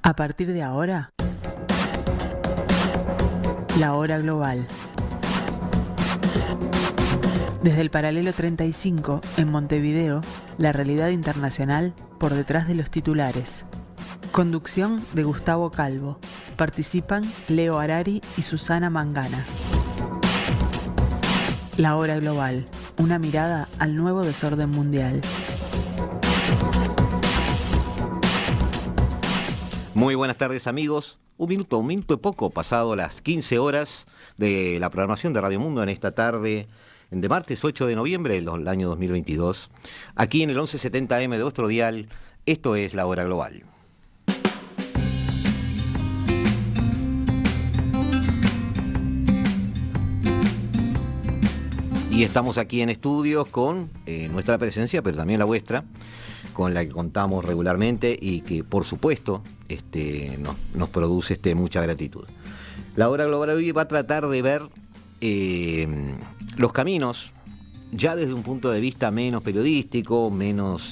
A partir de ahora, la hora global. Desde el paralelo 35, en Montevideo, la realidad internacional por detrás de los titulares. Conducción de Gustavo Calvo. Participan Leo Harari y Susana Mangana. La hora global. Una mirada al nuevo desorden mundial. Muy buenas tardes, amigos. Un minuto y poco pasado las 15 horas de la programación de Radio Mundo en esta tarde de martes 8 de noviembre del año 2022. Aquí en el 1170M de vuestro dial, esto es La Hora Global. Y estamos aquí en estudios con nuestra presencia, pero también la vuestra, con la que contamos regularmente y que, por supuesto, nos produce mucha gratitud. La Hora Global hoy va a tratar de ver los caminos, ya desde un punto de vista menos periodístico, menos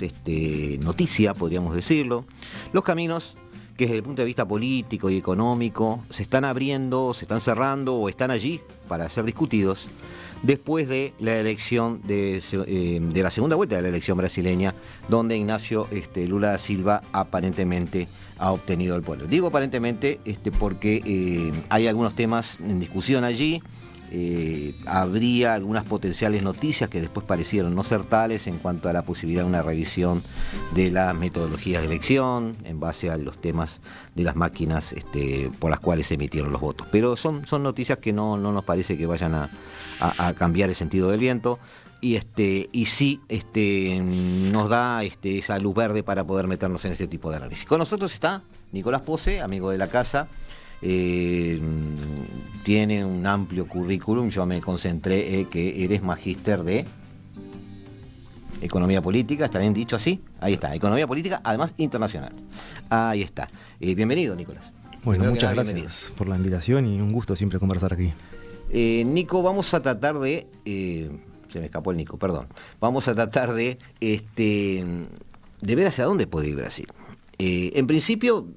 noticia, podríamos decirlo, los caminos que desde el punto de vista político y económico se están abriendo, se están cerrando o están allí para ser discutidos después de la elección de la segunda vuelta de la elección brasileña, donde Ignacio Lula da Silva aparentemente ha obtenido el poder. Digo aparentemente porque hay algunos temas en discusión allí. Habría algunas potenciales noticias que después parecieron no ser tales en cuanto a la posibilidad de una revisión de las metodologías de elección en base a los temas de las máquinas por las cuales se emitieron los votos. Pero son noticias que no nos parece que vayan a cambiar el sentido del viento y sí nos da esa luz verde para poder meternos en este tipo de análisis. Con nosotros está Nicolás Pose, amigo de la casa. Tiene un amplio currículum. Yo me concentré que eres magíster de Economía Política, ¿está bien dicho así? Ahí está, Economía Política, además internacional. Ahí está. Bienvenido, Nicolás. Bueno, muchas gracias por la invitación y un gusto siempre conversar aquí. Nico, vamos a tratar de... se me escapó el Nico, perdón. Vamos a tratar de ver hacia dónde puede ir Brasil. En principio...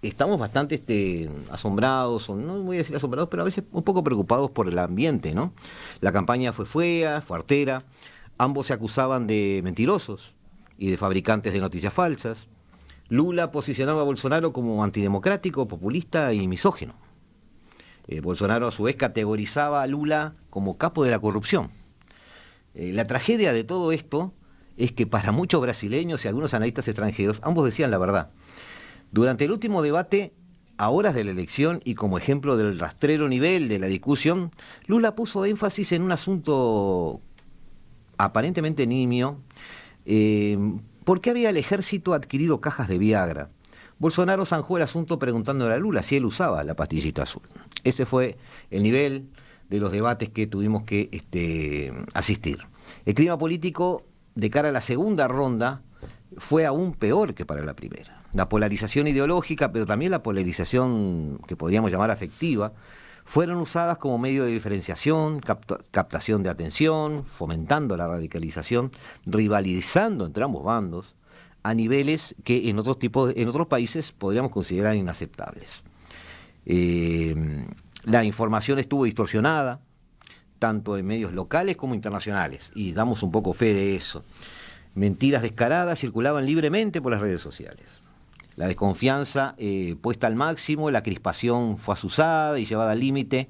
Estamos bastante asombrados, o no voy a decir asombrados, pero a veces un poco preocupados por el ambiente, ¿no? La campaña fue fea, fue artera, ambos se acusaban de mentirosos y de fabricantes de noticias falsas. Lula posicionaba a Bolsonaro como antidemocrático, populista y misógino. Bolsonaro a su vez categorizaba a Lula como capo de la corrupción. La tragedia de todo esto es que para muchos brasileños y algunos analistas extranjeros, ambos decían la verdad. Durante el último debate, a horas de la elección y como ejemplo del rastrero nivel de la discusión, Lula puso énfasis en un asunto aparentemente nimio. ¿Por qué había el ejército adquirido cajas de Viagra? Bolsonaro zanjó el asunto preguntándole a Lula si él usaba la pastillita azul. Ese fue el nivel de los debates que tuvimos que asistir. El clima político de cara a la segunda ronda fue aún peor que para la primera. La polarización ideológica, pero también la polarización que podríamos llamar afectiva, fueron usadas como medio de diferenciación, captación de atención, fomentando la radicalización, rivalizando entre ambos bandos, a niveles que en otros países podríamos considerar inaceptables. La información estuvo distorsionada, tanto en medios locales como internacionales, y damos un poco fe de eso. Mentiras descaradas circulaban libremente por las redes sociales. La desconfianza puesta al máximo, la crispación fue asusada y llevada al límite.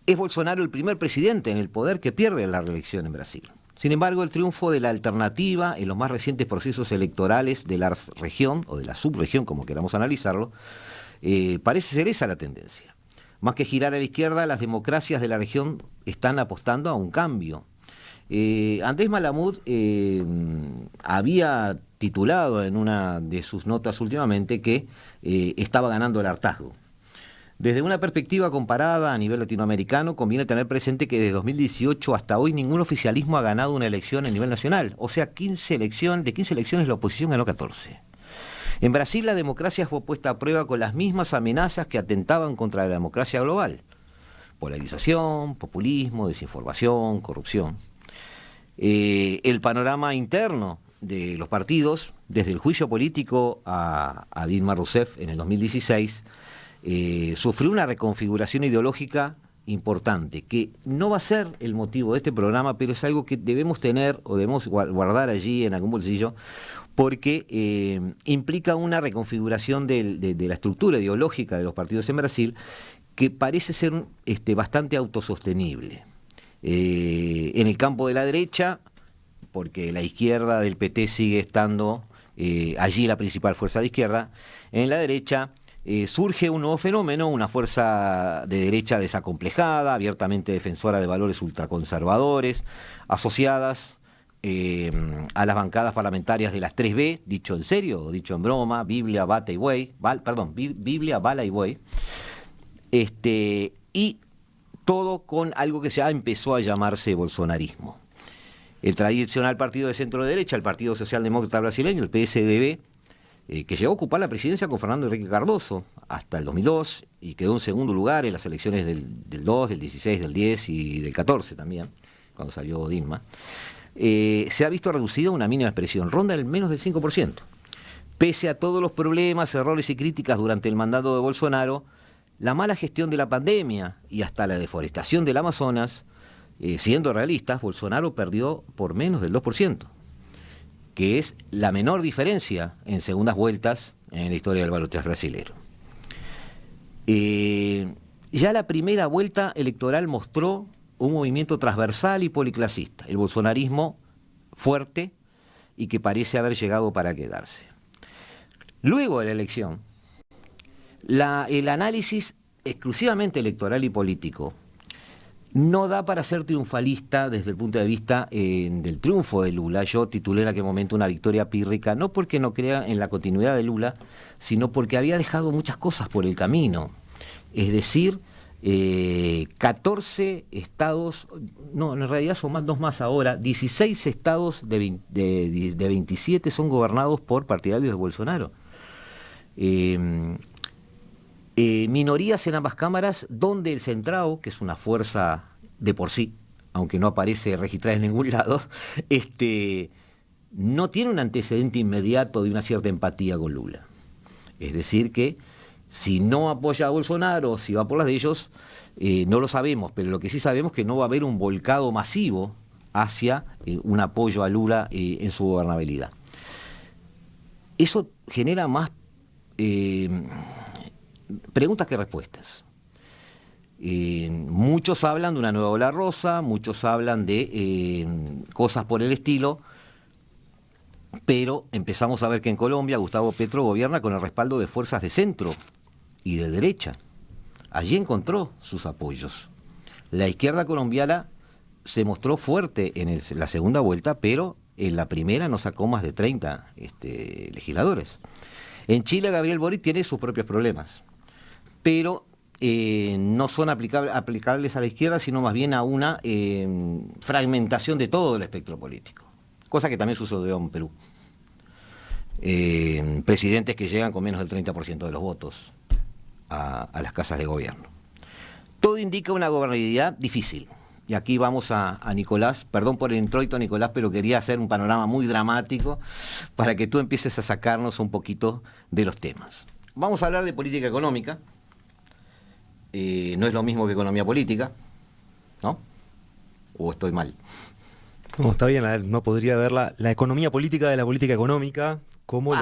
Es Bolsonaro el primer presidente en el poder que pierde la reelección en Brasil. Sin embargo, el triunfo de la alternativa en los más recientes procesos electorales de la región, o de la subregión, como queramos analizarlo, parece ser esa la tendencia. Más que girar a la izquierda, las democracias de la región están apostando a un cambio. Andrés Malamud había titulado en una de sus notas últimamente que estaba ganando el hartazgo. Desde una perspectiva comparada a nivel latinoamericano, conviene tener presente que desde 2018 hasta hoy ningún oficialismo ha ganado una elección a nivel nacional. O sea, de 15 elecciones la oposición ganó 14. En Brasil la democracia fue puesta a prueba con las mismas amenazas que atentaban contra la democracia global. Polarización, populismo, desinformación, corrupción. El panorama interno de los partidos, desde el juicio político a Dilma Rousseff en el 2016, sufrió una reconfiguración ideológica importante, que no va a ser el motivo de este programa, pero es algo que debemos tener o debemos guardar allí en algún bolsillo, porque implica una reconfiguración de la estructura ideológica de los partidos en Brasil, que parece ser bastante autosostenible. En el campo de la derecha, porque la izquierda del PT sigue estando allí la principal fuerza de izquierda, en la derecha surge un nuevo fenómeno, una fuerza de derecha desacomplejada, abiertamente defensora de valores ultraconservadores, asociadas a las bancadas parlamentarias de las 3B, dicho en serio o dicho en broma, Biblia, Bala y Buey, Biblia, Bala y Buey, y todo con algo que ya empezó a llamarse bolsonarismo. El tradicional partido de centro-derecha, el Partido Socialdemócrata Brasileño, el PSDB, que llegó a ocupar la presidencia con Fernando Henrique Cardoso hasta el 2002 y quedó en segundo lugar en las elecciones del 2, del 16, del 10 y del 14 también, cuando salió Dilma, se ha visto reducido a una mínima expresión, ronda el menos del 5%. Pese a todos los problemas, errores y críticas durante el mandato de Bolsonaro, la mala gestión de la pandemia y hasta la deforestación del Amazonas, siendo realistas, Bolsonaro perdió por menos del 2%. Que es la menor diferencia en segundas vueltas en la historia del balotaje brasilero. Ya la primera vuelta electoral mostró un movimiento transversal y policlasista, el bolsonarismo fuerte y que parece haber llegado para quedarse. Luego de la elección, el análisis exclusivamente electoral y político no da para ser triunfalista desde el punto de vista del triunfo de Lula. Yo titulé en aquel momento una victoria pírrica, no porque no crea en la continuidad de Lula, sino porque había dejado muchas cosas por el camino. Es decir, 14 estados, no, en realidad son dos más ahora, 16 estados de 27 son gobernados por partidarios de Bolsonaro. Minorías en ambas cámaras, donde el Centrão, que es una fuerza de por sí, aunque no aparece registrada en ningún lado, no tiene un antecedente inmediato de una cierta empatía con Lula. Es decir que si no apoya a Bolsonaro, si va por las de ellos, no lo sabemos, pero lo que sí sabemos es que no va a haber un volcado masivo hacia un apoyo a Lula en su gobernabilidad. Eso genera más preguntas que respuestas. Muchos hablan de una nueva ola rosa, muchos hablan de cosas por el estilo, pero empezamos a ver que en Colombia Gustavo Petro gobierna con el respaldo de fuerzas de centro y de derecha. Allí encontró sus apoyos. La izquierda colombiana se mostró fuerte en la segunda vuelta, pero en la primera no sacó más de 30 legisladores. En Chile Gabriel Boric tiene sus propios problemas, pero no son aplicables a la izquierda, sino más bien a una fragmentación de todo el espectro político, cosa que también sucedió en Perú. Presidentes que llegan con menos del 30% de los votos a las casas de gobierno. Todo indica una gobernabilidad difícil. Y aquí vamos a Nicolás, perdón por el introito, Nicolás, pero quería hacer un panorama muy dramático para que tú empieces a sacarnos un poquito de los temas. Vamos a hablar de política económica. No es lo mismo que economía política, ¿no? ¿O estoy mal? No, está bien, no podría ver la economía política de la política económica, como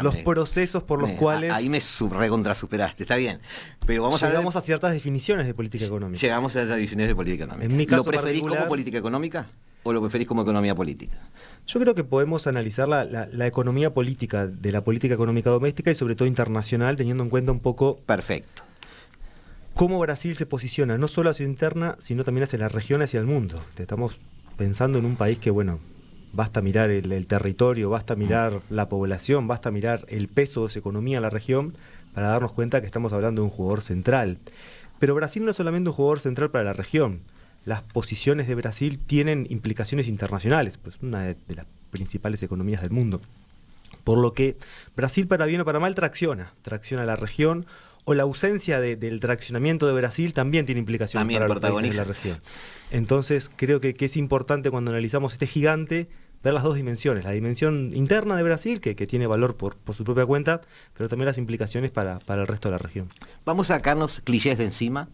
los procesos por los cuales... Ahí me recontrasuperaste, está bien. Pero llegamos a ciertas definiciones de política económica. Llegamos a esas definiciones de política económica. En mi caso ¿Lo preferís particular, como política económica o lo preferís como economía política? Yo creo que podemos analizar la economía política de la política económica doméstica y sobre todo internacional, teniendo en cuenta un poco... Perfecto. Cómo Brasil se posiciona, no solo hacia interna, sino también hacia la región, hacia el mundo. Estamos pensando en un país que, bueno, basta mirar el territorio, basta mirar la población, basta mirar el peso de su economía en la región para darnos cuenta que estamos hablando de un jugador central. Pero Brasil no es solamente un jugador central para la región. Las posiciones de Brasil tienen implicaciones internacionales, pues una de las principales economías del mundo. Por lo que Brasil, para bien o para mal, tracciona la región, o la ausencia del traccionamiento de Brasil también tiene implicaciones también para los países de la región. Entonces creo que es importante cuando analizamos este gigante ver las dos dimensiones, la dimensión interna de Brasil, que tiene valor por su propia cuenta, pero también las implicaciones para el resto de la región. Vamos a sacarnos clichés de encima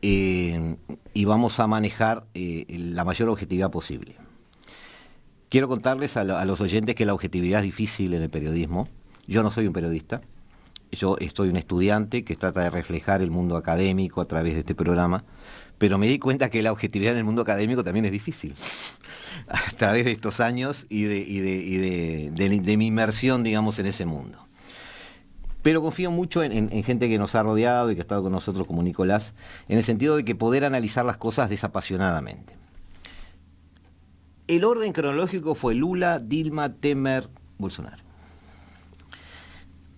y vamos a manejar la mayor objetividad posible. Quiero contarles a los oyentes que la objetividad es difícil en el periodismo. Yo no soy un periodista, yo estoy un estudiante que trata de reflejar el mundo académico a través de este programa, pero me di cuenta que la objetividad en el mundo académico también es difícil. A través de estos años y de mi inmersión, digamos, en ese mundo. Pero confío mucho en gente que nos ha rodeado y que ha estado con nosotros, como Nicolás, en el sentido de que poder analizar las cosas desapasionadamente. El orden cronológico fue Lula, Dilma, Temer, Bolsonaro.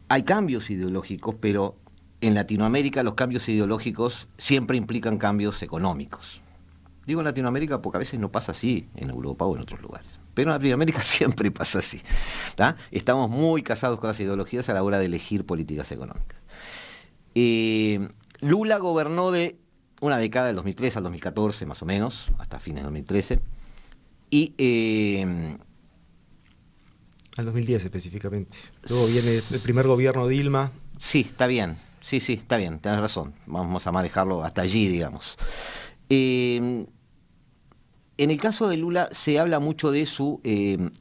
Hay cambios ideológicos, pero en Latinoamérica los cambios ideológicos siempre implican cambios económicos. Digo en Latinoamérica porque a veces no pasa así en Europa o en otros lugares. Pero en Latinoamérica siempre pasa así. ¿Tá? Estamos muy casados con las ideologías a la hora de elegir políticas económicas. Lula gobernó de una década, del 2003 al 2014, más o menos, hasta fines de 2013. Y al 2010 específicamente. Luego viene el primer gobierno de Dilma. Sí, está bien. Sí, está bien, tenés razón. Vamos a manejarlo hasta allí, digamos. En el caso de Lula se habla mucho de su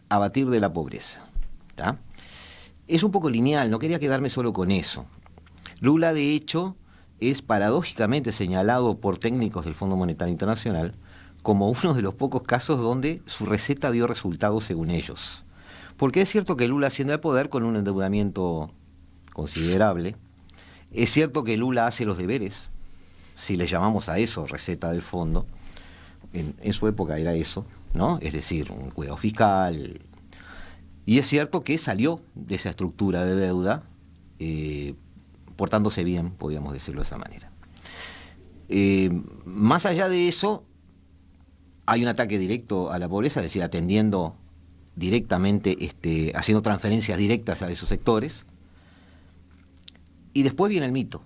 abatir de la pobreza. ¿Tá? Es un poco lineal, no quería quedarme solo con eso. Lula, de hecho, es paradójicamente señalado por técnicos del Fondo Monetario Internacional como uno de los pocos casos donde su receta dio resultados según ellos. Porque es cierto que Lula asciende al poder con un endeudamiento considerable. Es cierto que Lula hace los deberes, si le llamamos a eso receta del fondo. En su época era eso, ¿no? Es decir, un cuidado fiscal. Y es cierto que salió de esa estructura de deuda, portándose bien, podríamos decirlo de esa manera. Más allá de eso, hay un ataque directo a la pobreza, es decir, atendiendo directamente, haciendo transferencias directas a esos sectores. Y después viene el mito.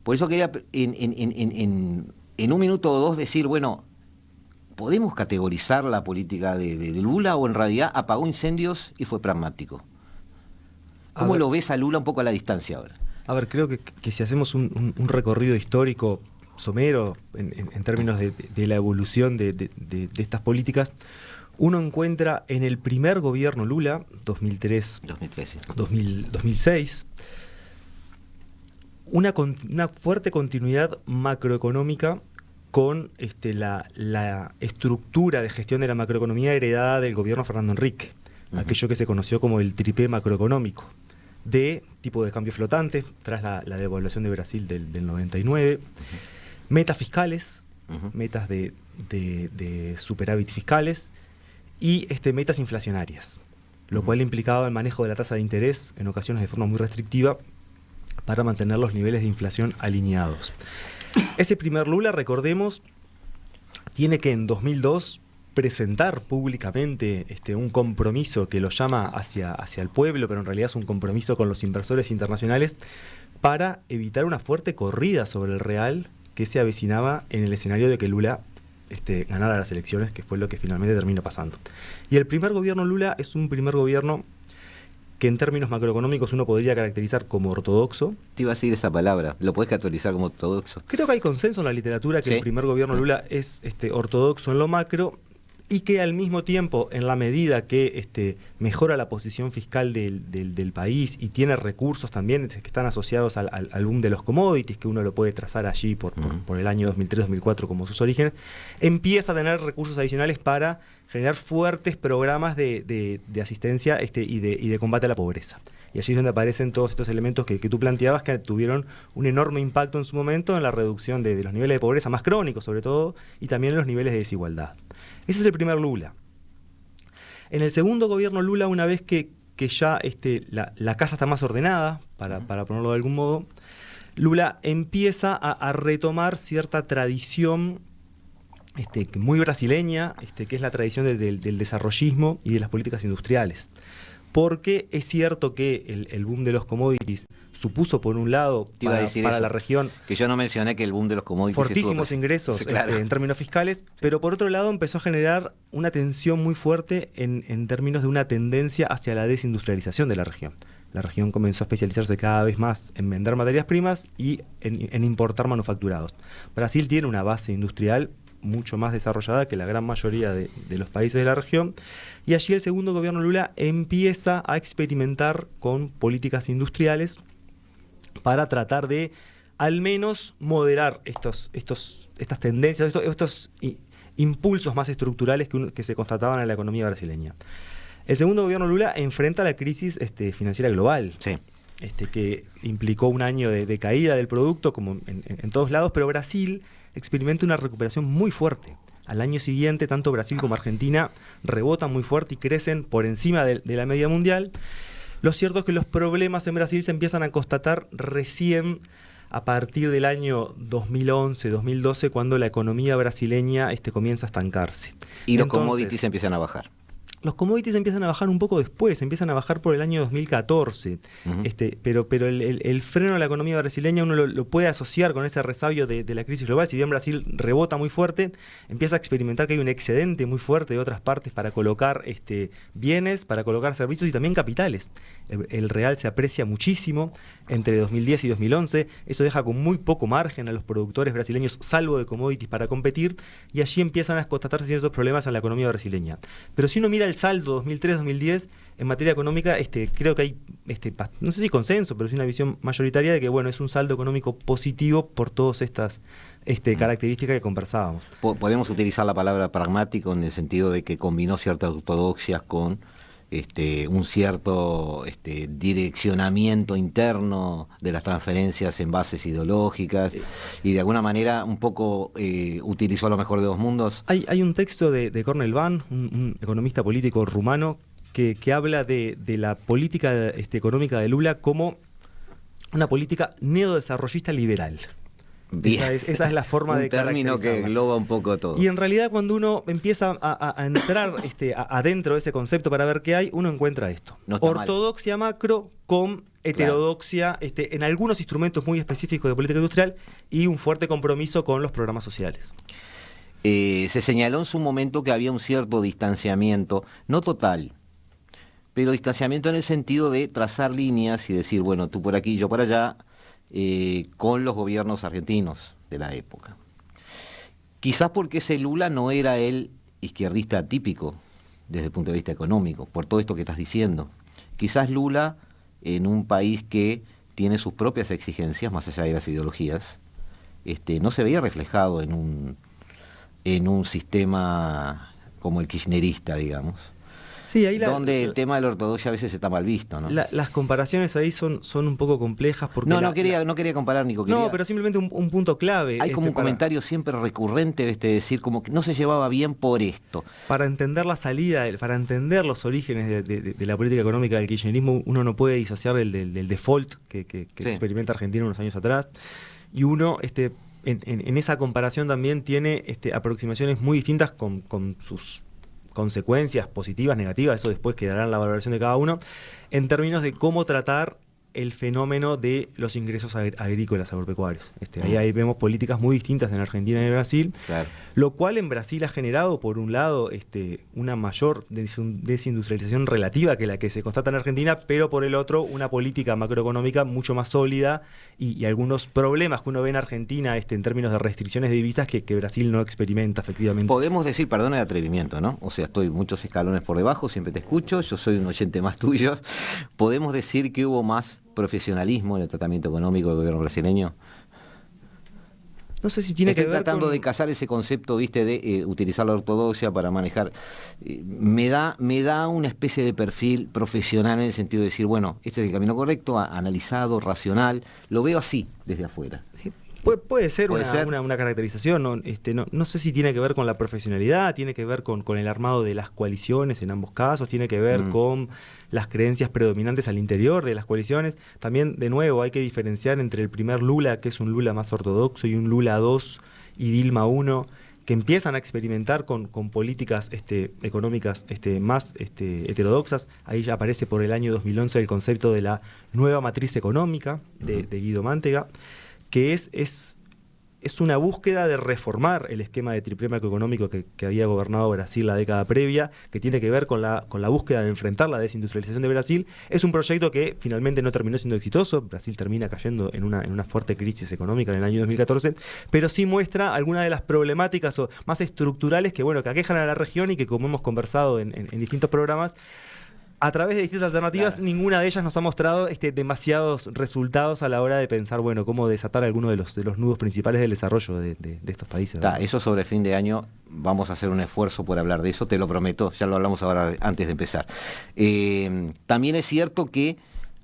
Por eso quería en un minuto o dos decir, bueno, ¿podemos categorizar la política de Lula o en realidad apagó incendios y fue pragmático? ¿Cómo lo ves a Lula un poco a la distancia ahora? A ver, creo que si hacemos un recorrido histórico somero en términos de la evolución de estas políticas, uno encuentra en el primer gobierno Lula, 2006, una fuerte continuidad macroeconómica con la estructura de gestión de la macroeconomía heredada del gobierno Fernando Henrique, aquello que se conoció como el tripé macroeconómico, de tipo de cambio flotante, tras la devaluación de Brasil del 99, metas fiscales, metas de superávit fiscales y metas inflacionarias, lo cual implicaba el manejo de la tasa de interés, en ocasiones de forma muy restrictiva, para mantener los niveles de inflación alineados. Ese primer Lula, recordemos, tiene que en 2002 presentar públicamente un compromiso que lo llama hacia el pueblo, pero en realidad es un compromiso con los inversores internacionales para evitar una fuerte corrida sobre el real que se avecinaba en el escenario de que Lula ganara las elecciones, que fue lo que finalmente termina pasando. Y el primer gobierno Lula es un primer gobierno que en términos macroeconómicos uno podría caracterizar como ortodoxo. Te iba a decir esa palabra, ¿lo podés categorizar como ortodoxo? Creo que hay consenso en la literatura que ¿sí? El primer gobierno Lula es ortodoxo en lo macro, y que al mismo tiempo, en la medida que mejora la posición fiscal del país y tiene recursos también que están asociados al boom de los commodities, que uno lo puede trazar allí por el año 2003-2004 como sus orígenes, empieza a tener recursos adicionales para generar fuertes programas de asistencia y de combate a la pobreza. Y allí es donde aparecen todos estos elementos que tú planteabas, que tuvieron un enorme impacto en su momento en la reducción de los niveles de pobreza más crónicos, sobre todo, y también en los niveles de desigualdad. Ese es el primer Lula. En el segundo gobierno Lula, una vez que ya la casa está más ordenada, para ponerlo de algún modo, Lula empieza a retomar cierta tradición muy brasileña, que es la tradición del desarrollismo y de las políticas industriales. porque es cierto que el boom de los commodities supuso, por un lado, para la región, que yo no mencioné que el boom de los commodities fortísimos ingresos, claro, en términos fiscales, pero por otro lado empezó a generar una tensión muy fuerte en términos de una tendencia hacia la desindustrialización de la región. La región comenzó a especializarse cada vez más en vender materias primas y en importar manufacturados. Brasil tiene una base industrial mucho más desarrollada que la gran mayoría de los países de la región, y allí el segundo gobierno Lula empieza a experimentar con políticas industriales para tratar de al menos moderar estas tendencias, estos impulsos más estructurales que se constataban en la economía brasileña. El segundo gobierno Lula enfrenta la crisis financiera global, sí, que implicó un año de caída del producto, como en todos lados, pero Brasil experimenta una recuperación muy fuerte. Al año siguiente, tanto Brasil como Argentina rebotan muy fuerte y crecen por encima de la media mundial. Lo cierto es que los problemas en Brasil se empiezan a constatar recién a partir del año 2011-2012, cuando la economía brasileña comienza a estancarse. Y los commodities empiezan a bajar. Los commodities empiezan a bajar un poco después, empiezan a bajar por el año 2014, pero el freno de la economía brasileña uno lo puede asociar con ese resabio de la crisis global. Si bien Brasil rebota muy fuerte, empieza a experimentar que hay un excedente muy fuerte de otras partes para colocar bienes, para colocar servicios y también capitales. El real se aprecia muchísimo entre 2010 y 2011, eso deja con muy poco margen a los productores brasileños, salvo de commodities, para competir, y allí empiezan a constatarse ciertos problemas en la economía brasileña. Pero si uno mira el saldo 2003-2010, en materia económica, creo que hay, no sé si consenso, pero sí una visión mayoritaria de que, bueno, es un saldo económico positivo por todas estas características que conversábamos. Podemos utilizar la palabra pragmático en el sentido de que combinó ciertas ortodoxias con un cierto direccionamiento interno de las transferencias en bases ideológicas, y de alguna manera un poco utilizó lo mejor de dos mundos. Hay un texto de Cornel Van, un economista político rumano, que habla de la política económica de Lula como una política neodesarrollista liberal. Esa es la forma de caracterizarla. Un término que engloba un poco todo. Y en realidad, cuando uno empieza a entrar adentro de ese concepto para ver qué hay, uno encuentra esto. No ortodoxia macro con heterodoxia en algunos instrumentos muy específicos de política industrial y un fuerte compromiso con los programas sociales. Se señaló en su momento que había un cierto distanciamiento, no total, pero distanciamiento en el sentido de trazar líneas y decir, bueno, tú por aquí, yo por allá, con los gobiernos argentinos de la época. Quizás porque ese Lula no era el izquierdista típico desde el punto de vista económico, por todo esto que estás diciendo. Quizás Lula, en un país que tiene sus propias exigencias, más allá de las ideologías, no se veía reflejado en un sistema como el kirchnerista, digamos. Sí, ahí donde el tema de la ortodoxia a veces está mal visto, ¿no? Las comparaciones ahí son un poco complejas porque... No quería comparar, Nico. No, pero simplemente un punto clave. Hay como un comentario siempre recurrente, decir como que no se llevaba bien por esto. Para entender la salida, para entender los orígenes de la política económica del kirchnerismo, uno no puede disociar del default que sí, experimenta Argentina unos años atrás. Y uno, en esa comparación también tiene aproximaciones muy distintas con sus consecuencias positivas, negativas, eso después quedará en la valoración de cada uno, en términos de cómo tratar el fenómeno de los ingresos agrícolas agropecuarios. Ahí vemos políticas muy distintas en Argentina y en Brasil, claro. Lo cual en Brasil ha generado, por un lado, una mayor desindustrialización relativa que la que se constata en Argentina, pero por el otro, una política macroeconómica mucho más sólida y algunos problemas que uno ve en Argentina en términos de restricciones de divisas que Brasil no experimenta efectivamente. Podemos decir, perdón el atrevimiento, ¿no? O sea, estoy muchos escalones por debajo, siempre te escucho, yo soy un oyente más tuyo. ¿Podemos decir que hubo más profesionalismo en el tratamiento económico del gobierno brasileño? No sé si tiene que ver tratando de cazar ese concepto, de utilizar la ortodoxia para manejar. Me da una especie de perfil profesional en el sentido de decir, bueno, este es el camino correcto, analizado, racional. Lo veo así, desde afuera. Puede ser una caracterización, no sé si tiene que ver con la profesionalidad, tiene que ver con el armado de las coaliciones en ambos casos, tiene que ver con las creencias predominantes al interior de las coaliciones. También, de nuevo, hay que diferenciar entre el primer Lula, que es un Lula más ortodoxo, y un Lula 2 y Dilma 1, que empiezan a experimentar con políticas económicas más heterodoxas. Ahí ya aparece por el año 2011 el concepto de la nueva matriz económica de Guido Mantega, que es una búsqueda de reformar el esquema de triple macroeconómico que había gobernado Brasil la década previa, que tiene que ver con la búsqueda de enfrentar la desindustrialización de Brasil. Es un proyecto que finalmente no terminó siendo exitoso. Brasil termina cayendo en una fuerte crisis económica en el año 2014, pero sí muestra algunas de las problemáticas más estructurales que aquejan a la región y que, como hemos conversado en distintos programas, a través de distintas alternativas, claro, ninguna de ellas nos ha mostrado demasiados resultados a la hora de pensar, cómo desatar algunos de los nudos principales del desarrollo de estos países. Eso sobre fin de año vamos a hacer un esfuerzo por hablar de eso, te lo prometo, ya lo hablamos ahora antes de empezar. También es cierto que,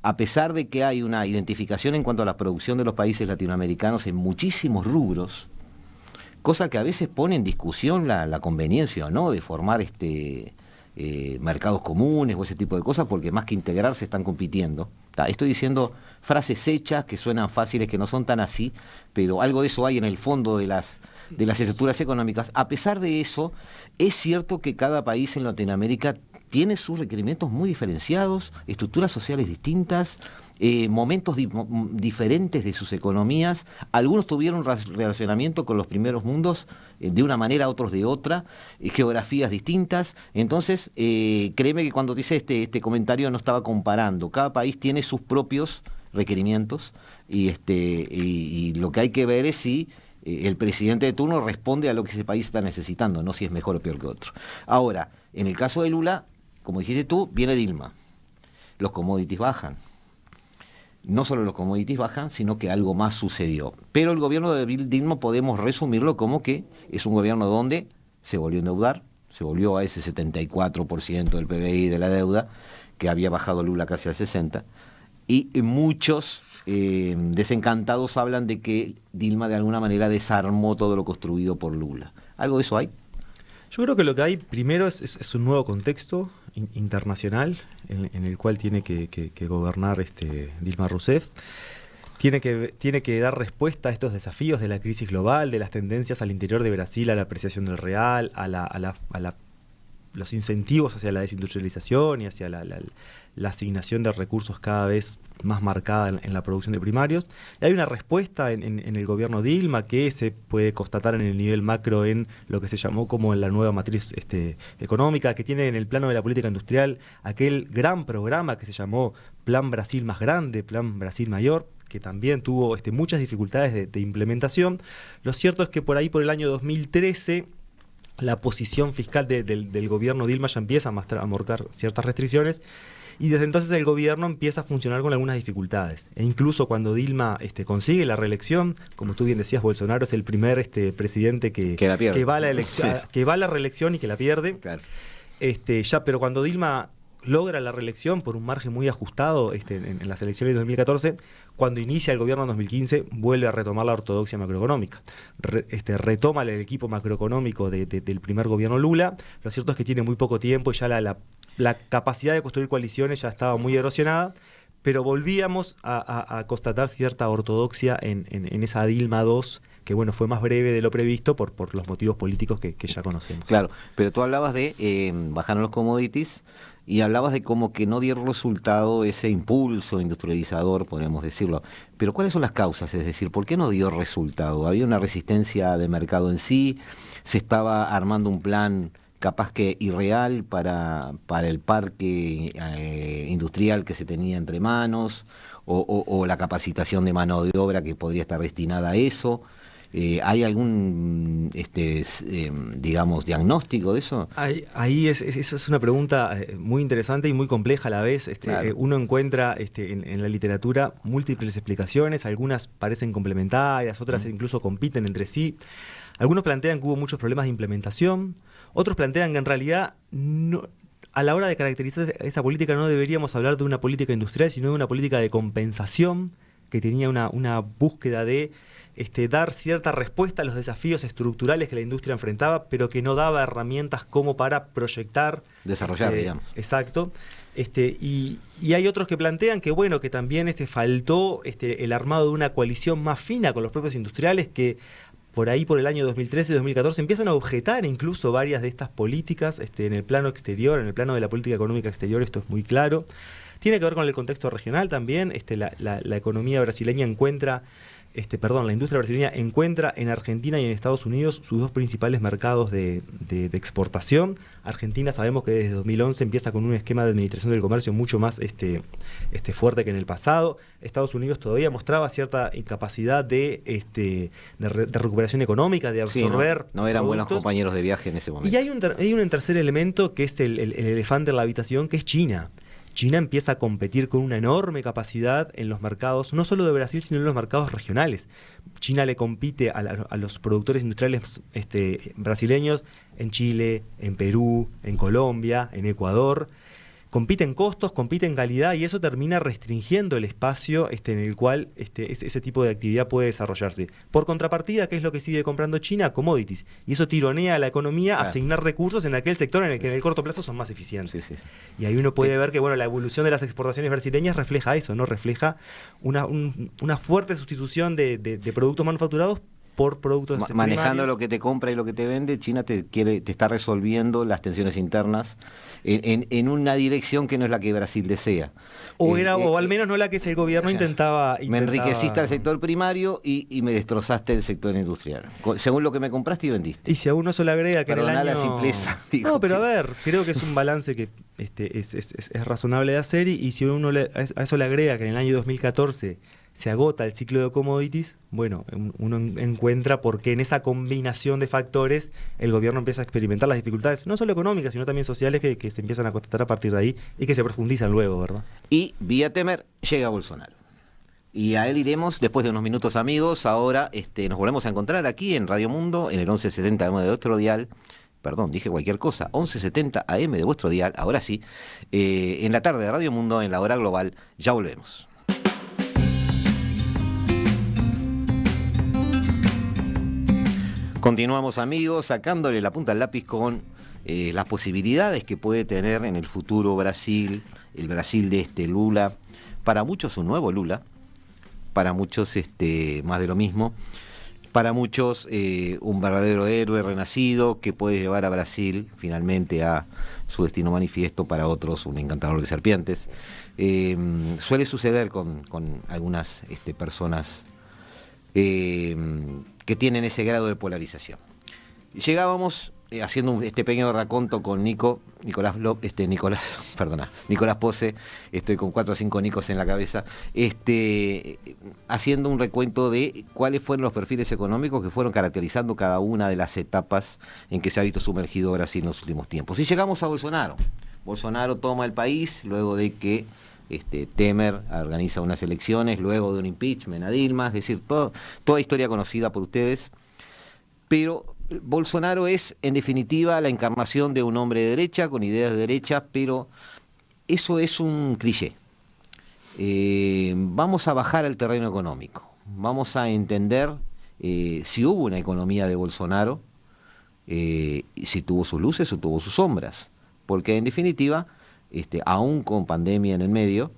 a pesar de que hay una identificación en cuanto a la producción de los países latinoamericanos en muchísimos rubros, cosa que a veces pone en discusión la conveniencia o no de formar mercados comunes o ese tipo de cosas, porque más que integrarse están compitiendo. Estoy diciendo frases hechas que suenan fáciles, que no son tan así, pero algo de eso hay en el fondo de las estructuras económicas. A pesar de eso, es cierto que cada país en Latinoamérica tiene sus requerimientos muy diferenciados, estructuras sociales distintas, momentos diferentes de sus economías. Algunos tuvieron relacionamiento con los primeros mundos de una manera, otros de otra, geografías distintas. Entonces, créeme que cuando dice este comentario no estaba comparando. Cada país tiene sus propios requerimientos y lo que hay que ver es si el presidente de turno responde a lo que ese país está necesitando, no si es mejor o peor que otro. Ahora, en el caso de Lula, como dijiste tú, viene Dilma. Los commodities bajan. No solo los commodities bajan, sino que algo más sucedió. Pero el gobierno de Dilma podemos resumirlo como que es un gobierno donde se volvió a endeudar, se volvió a ese 74% del PBI de la deuda, que había bajado Lula casi al 60%, y muchos desencantados hablan de que Dilma de alguna manera desarmó todo lo construido por Lula. ¿Algo de eso hay? Yo creo que lo que hay primero es un nuevo contexto internacional en el cual tiene que gobernar Dilma Rousseff. Tiene que dar respuesta a estos desafíos de la crisis global, de las tendencias al interior de Brasil, a la apreciación del real, a los incentivos hacia la desindustrialización y hacia la asignación de recursos cada vez más marcada en la producción de primarios. Y hay una respuesta en el gobierno Dilma que se puede constatar en el nivel macro en lo que se llamó como la nueva matriz económica, que tiene en el plano de la política industrial aquel gran programa que se llamó Plan Brasil Más Grande, Plan Brasil Mayor, que también tuvo muchas dificultades de implementación. Lo cierto es que por ahí, por el año 2013, la posición fiscal del gobierno Dilma ya empieza a marcar ciertas restricciones, y desde entonces el gobierno empieza a funcionar con algunas dificultades. E incluso cuando Dilma consigue la reelección, como tú bien decías, Bolsonaro es el primer presidente que va a la elección, que va a la reelección y que la pierde. Claro. Pero cuando Dilma logra la reelección por un margen muy ajustado en las elecciones de 2014, cuando inicia el gobierno en 2015, vuelve a retomar la ortodoxia macroeconómica. Retoma el equipo macroeconómico del primer gobierno Lula. Lo cierto es que tiene muy poco tiempo y ya la capacidad de construir coaliciones ya estaba muy erosionada, pero volvíamos a constatar cierta ortodoxia en esa Dilma II, que fue más breve de lo previsto por los motivos políticos que ya conocemos. Claro, pero tú hablabas de bajaron los commodities, y hablabas de cómo que no dio resultado ese impulso industrializador, podríamos decirlo. Pero ¿cuáles son las causas? Es decir, ¿por qué no dio resultado? ¿Había una resistencia de mercado en sí? ¿Se estaba armando un plan capaz que irreal para el parque industrial que se tenía entre manos? ¿O la capacitación de mano de obra que podría estar destinada a eso? ¿Hay algún, digamos, diagnóstico de eso? Esa es una pregunta muy interesante y muy compleja a la vez. Claro. Uno encuentra en la literatura múltiples explicaciones, algunas parecen complementarias, otras incluso compiten entre sí. Algunos plantean que hubo muchos problemas de implementación, otros plantean que en realidad no, a la hora de caracterizar esa política no deberíamos hablar de una política industrial, sino de una política de compensación que tenía una búsqueda de dar cierta respuesta a los desafíos estructurales que la industria enfrentaba, pero que no daba herramientas como para proyectar. Desarrollar, digamos. Exacto. Y hay otros que plantean que que también faltó el armado de una coalición más fina con los propios industriales que por ahí por el año 2013 y 2014 empiezan a objetar incluso varias de estas políticas en el plano exterior, en el plano de la política económica exterior, esto es muy claro. Tiene que ver con el contexto regional también. La economía brasileña la industria brasileña encuentra en Argentina y en Estados Unidos sus dos principales mercados de exportación. Argentina sabemos que desde 2011 empieza con un esquema de administración del comercio mucho más fuerte que en el pasado. Estados Unidos todavía mostraba cierta incapacidad de recuperación económica, de absorber. Sí, no eran buenos productos. compañeros de viaje en ese momento. Y hay un tercer elemento que es el elefante en la habitación, que es China. China empieza a competir con una enorme capacidad en los mercados, no solo de Brasil, sino en los mercados regionales. China le compite a los productores industriales brasileños en Chile, en Perú, en Colombia, en Ecuador. Compite en costos, compite en calidad, y eso termina restringiendo el espacio en el cual ese tipo de actividad puede desarrollarse. Por contrapartida, ¿qué es lo que sigue comprando China? Commodities. Y eso tironea a la economía a asignar recursos en aquel sector en el que en el corto plazo son más eficientes. Sí. Y ahí uno puede ver que la evolución de las exportaciones brasileñas refleja eso, ¿no? Refleja una fuerte sustitución de productos manufacturados por productos manejando primarios. lo que te compra y lo que te vende. China te está resolviendo las tensiones internas en una dirección que no es la que Brasil desea. O al menos no la que el gobierno intentaba. Me enriqueciste al sector primario y me destrozaste el sector industrial, según lo que me compraste y vendiste. Y si a uno eso le agrega que en el año... la simpleza. No, pero a ver, creo que es un balance que es razonable de hacer, y si uno a eso le agrega que en el año 2014 se agota el ciclo de commodities, uno encuentra por qué en esa combinación de factores el gobierno empieza a experimentar las dificultades, no solo económicas, sino también sociales, que se empiezan a constatar a partir de ahí y que se profundizan luego, ¿verdad? Y vía Temer llega Bolsonaro. Y a él iremos después de unos minutos, amigos. Ahora nos volvemos a encontrar aquí en Radio Mundo, en el 1170 AM de vuestro dial. Perdón, dije cualquier cosa. 1170 AM de vuestro dial, ahora sí. En la tarde de Radio Mundo, en la hora global. Ya volvemos. Continuamos, amigos, sacándole la punta al lápiz con las posibilidades que puede tener en el futuro Brasil, el Brasil de Lula. Para muchos un nuevo Lula, para muchos más de lo mismo, para muchos un verdadero héroe renacido que puede llevar a Brasil finalmente a su destino manifiesto, para otros un encantador de serpientes. Suele suceder con algunas personas que tienen ese grado de polarización. Llegábamos haciendo este pequeño raconto con Nicolás Pose, estoy con 4 o 5 Nicos en la cabeza, haciendo un recuento de cuáles fueron los perfiles económicos que fueron caracterizando cada una de las etapas en que se ha visto sumergido Brasil en los últimos tiempos. Y llegamos a Bolsonaro. Bolsonaro toma el país luego de que Temer organiza unas elecciones, luego de un impeachment a Dilma, es decir, toda historia conocida por ustedes. Pero Bolsonaro es, en definitiva, la encarnación de un hombre de derecha, con ideas de derecha, pero eso es un cliché. Vamos a bajar al terreno económico, vamos a entender si hubo una economía de Bolsonaro, si tuvo sus luces o tuvo sus sombras, porque en definitiva, aún con pandemia en el medio,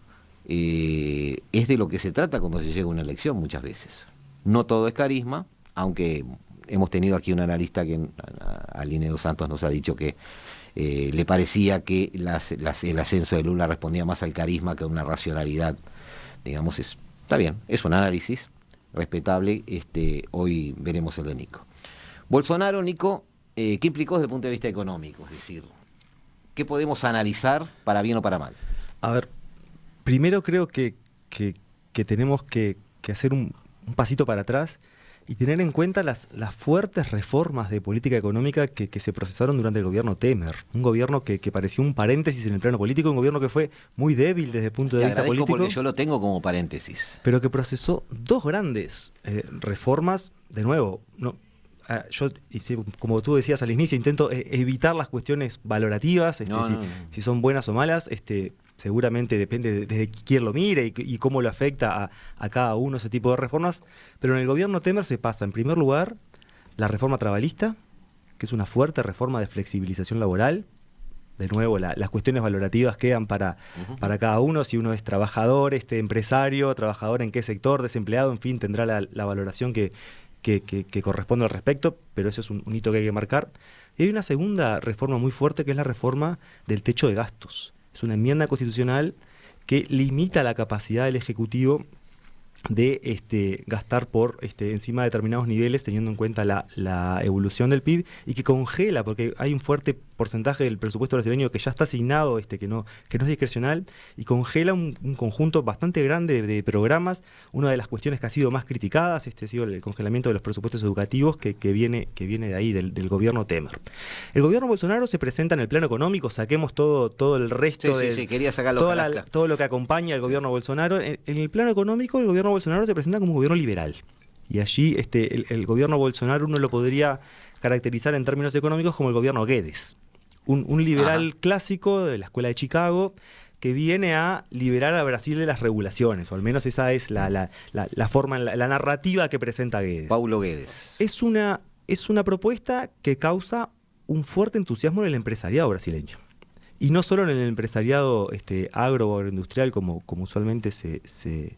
es de lo que se trata cuando se llega a una elección muchas veces. No todo es carisma, aunque hemos tenido aquí un analista que, Aline dos Santos, nos ha dicho que le parecía que el ascenso de Lula respondía más al carisma que a una racionalidad. Digamos, está bien, es un análisis respetable. Hoy veremos el de Nico. Bolsonaro, Nico, ¿qué implicó desde el punto de vista económico? Es decir, ¿qué podemos analizar para bien o para mal? A ver, primero creo que tenemos que hacer un pasito para atrás y tener en cuenta las fuertes reformas de política económica que se procesaron durante el gobierno Temer. Un gobierno que pareció un paréntesis en el plano político, un gobierno que fue muy débil desde el punto de vista político. Porque yo lo tengo como paréntesis. Pero que procesó dos grandes reformas, de nuevo, yo, como tú decías al inicio, intento evitar las cuestiones valorativas, si son buenas o malas. Seguramente depende de quién lo mire y cómo lo afecta a cada uno ese tipo de reformas. Pero en el gobierno Temer se pasa, en primer lugar, la reforma trabalista, que es una fuerte reforma de flexibilización laboral. De nuevo, las cuestiones valorativas quedan para cada uno. Si uno es trabajador, empresario, trabajador en qué sector, desempleado, en fin, tendrá la valoración que que corresponde al respecto, pero eso es un hito que hay que marcar. Y hay una segunda reforma muy fuerte, que es la reforma del techo de gastos. Es una enmienda constitucional que limita la capacidad del Ejecutivo de gastar por encima de determinados niveles, teniendo en cuenta la evolución del PIB, y que congela, porque hay un fuerte porcentaje del presupuesto brasileño que ya está asignado, que no es discrecional, y congela un conjunto bastante grande de programas. Una de las cuestiones que ha sido más criticadas ha sido el congelamiento de los presupuestos educativos que viene de ahí, del gobierno Temer. El gobierno Bolsonaro se presenta en el plano económico, saquemos todo el resto quería sacarlo todo lo que acompaña al gobierno Bolsonaro. En el plano económico, el gobierno Bolsonaro se presenta como un gobierno liberal. Y allí el gobierno Bolsonaro uno lo podría caracterizar en términos económicos como el gobierno Guedes. Un liberal clásico de la escuela de Chicago que viene a liberar a Brasil de las regulaciones, o al menos esa es la forma, la narrativa que presenta Guedes. Paulo Guedes. Es una propuesta que causa un fuerte entusiasmo en el empresariado brasileño. Y no solo en el empresariado agroindustrial, como usualmente se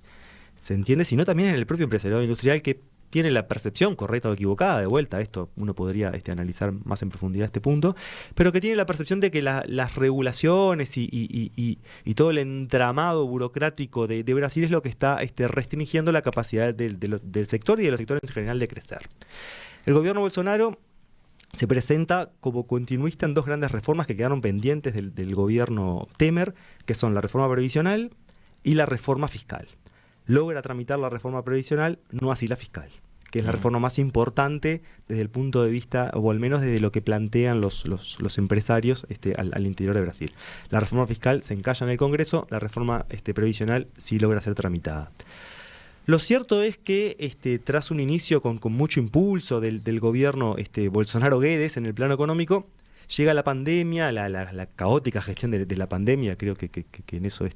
entiende, sino también en el propio empresariado industrial, que tiene la percepción, correcta o equivocada, de vuelta, esto uno podría analizar más en profundidad este punto, pero que tiene la percepción de que las regulaciones y todo el entramado burocrático de Brasil es lo que está restringiendo la capacidad del sector y de los sectores en general de crecer. El gobierno Bolsonaro se presenta como continuista en dos grandes reformas que quedaron pendientes del gobierno Temer, que son la reforma previsional y la reforma fiscal. Logra tramitar la reforma previsional, no así la fiscal, que es la reforma más importante desde el punto de vista, o al menos desde lo que plantean los empresarios al interior de Brasil. La reforma fiscal se encalla en el Congreso, la reforma previsional sí logra ser tramitada. Lo cierto es que tras un inicio con mucho impulso del gobierno Bolsonaro-Guedes en el plano económico, llega la pandemia, la caótica gestión de la pandemia. Creo que en eso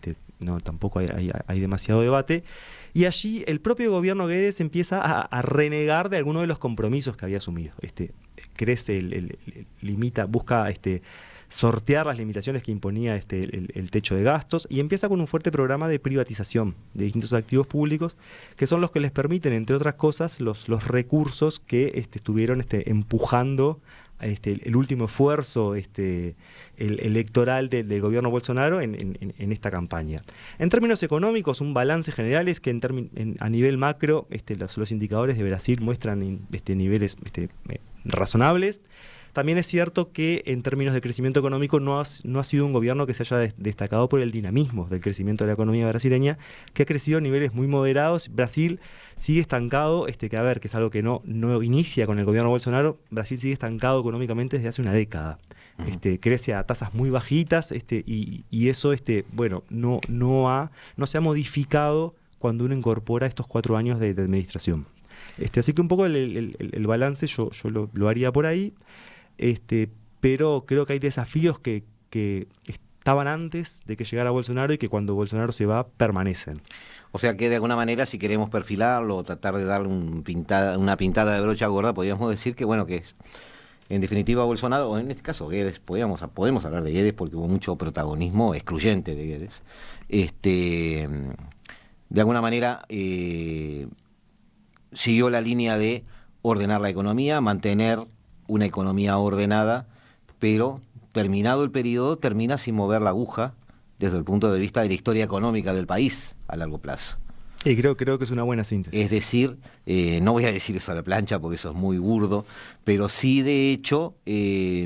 no tampoco hay demasiado debate. Y allí el propio gobierno Guedes empieza a renegar de algunos de los compromisos que había asumido. Crece, busca sortear las limitaciones que imponía el techo de gastos, y empieza con un fuerte programa de privatización de distintos activos públicos, que son los que les permiten, entre otras cosas, los recursos que estuvieron empujando el último esfuerzo electoral del gobierno Bolsonaro en esta campaña. En términos económicos, un balance general es que a nivel macro los indicadores de Brasil muestran niveles razonables. También es cierto que en términos de crecimiento económico no ha sido un gobierno que se haya destacado por el dinamismo del crecimiento de la economía brasileña, que ha crecido a niveles muy moderados. Brasil sigue estancado, que es algo que no inicia con el gobierno Bolsonaro. Brasil sigue estancado económicamente desde hace una década. Crece a tasas muy bajitas, y eso no se ha modificado cuando uno incorpora estos 4 años de administración. Así que un poco el balance yo lo haría por ahí. Pero creo que hay desafíos que estaban antes de que llegara Bolsonaro y que cuando Bolsonaro se va permanecen. O sea que de alguna manera, si queremos perfilarlo o tratar de darle una pintada de brocha gorda, podríamos decir que en definitiva Bolsonaro, o en este caso Guedes, podemos hablar de Guedes porque hubo mucho protagonismo excluyente de Guedes. De alguna manera siguió la línea de ordenar la economía, mantener una economía ordenada, pero terminado el periodo termina sin mover la aguja desde el punto de vista de la historia económica del país a largo plazo. Y creo que es una buena síntesis. Es decir, no voy a decir eso a la plancha porque eso es muy burdo, pero sí de hecho